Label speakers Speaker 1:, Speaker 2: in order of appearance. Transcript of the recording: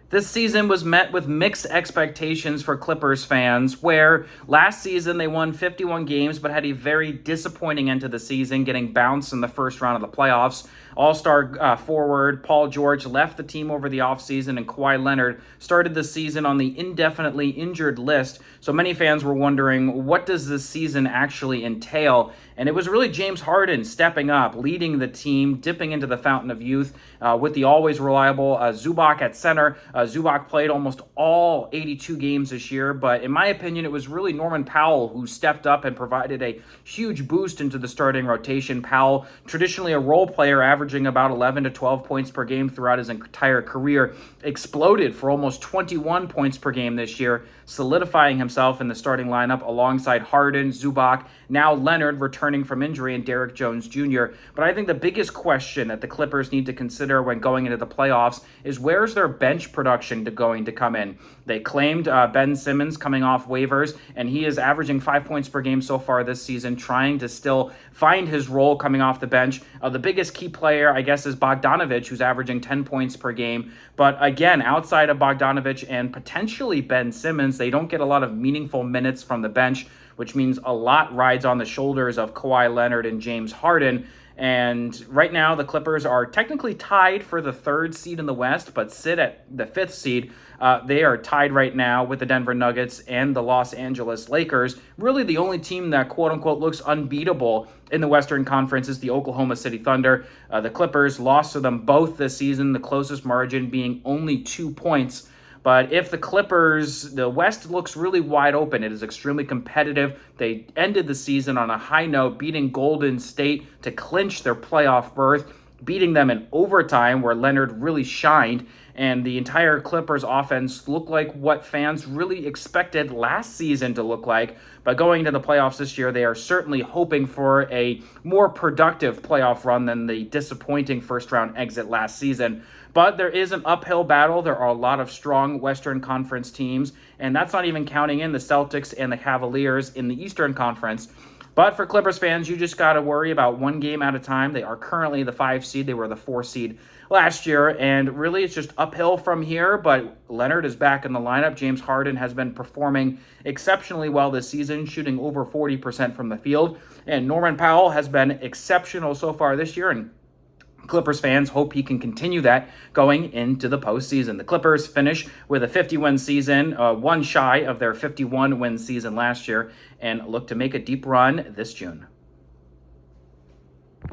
Speaker 1: This season was met with mixed expectations for Clippers fans, where last season they won 51 games but had a very disappointing end to the season, getting bounced in the first round of the playoffs. All-star forward Paul George left the team over the offseason, and Kawhi Leonard started the season on the indefinitely injured list. So many fans were wondering, what does this season actually entail? And it was really James Harden stepping up, leading the team, dipping into the fountain of youth with the always reliable Zubac at center. Zubac played almost all 82 games this year, but in my opinion, it was really Norman Powell who stepped up and provided a huge boost into the starting rotation. Powell, traditionally a role player, averaging about 11 to 12 points per game throughout his entire career, exploded for almost 21 points per game this year, solidifying himself in the starting lineup alongside Harden, Zubac, now Leonard returning from injury, and Derrick Jones Jr. But I think the biggest question that the Clippers need to consider when going into the playoffs is, where's their bench production going to come in? They claimed Ben Simmons coming off waivers, and he is averaging 5 points per game so far this season, trying to still find his role coming off the bench. The biggest key player, I guess, is Bogdanovich, who's averaging 10 points per game. But again, outside of Bogdanovich and potentially Ben Simmons, they don't get a lot of meaningful minutes from the bench, which means a lot rides on the shoulders of Kawhi Leonard and James Harden. And right now, the Clippers are technically tied for the 3rd seed in the West, but sit at the 5th seed. They are tied right now with the Denver Nuggets and the Los Angeles Lakers. Really, the only team that, quote-unquote, looks unbeatable in the Western Conference is the Oklahoma City Thunder. The Clippers lost to them both this season, the closest margin being only 2 points. But if the West looks really wide open. It is extremely competitive. They ended the season on a high note, beating Golden State to clinch their playoff berth, beating them in overtime where Leonard really shined. And the entire Clippers offense looked like what fans really expected last season to look like. But going to the playoffs this year, they are certainly hoping for a more productive playoff run than the disappointing first-round exit last season. But there is an uphill battle. There are a lot of strong Western Conference teams, and that's not even counting in the Celtics and the Cavaliers in the Eastern Conference. But for Clippers fans, you just got to worry about one game at a time. They are currently the 5 seed. They were the 4 seed last year, and really it's just uphill from here. But Leonard is back in the lineup. James Harden has been performing exceptionally well this season, shooting over 40% from the field. And Norman Powell has been exceptional so far this year, and Clippers fans hope he can continue that going into the postseason. The Clippers finish with a 50-win season, one shy of their 51-win season last year, and look to make a deep run this June.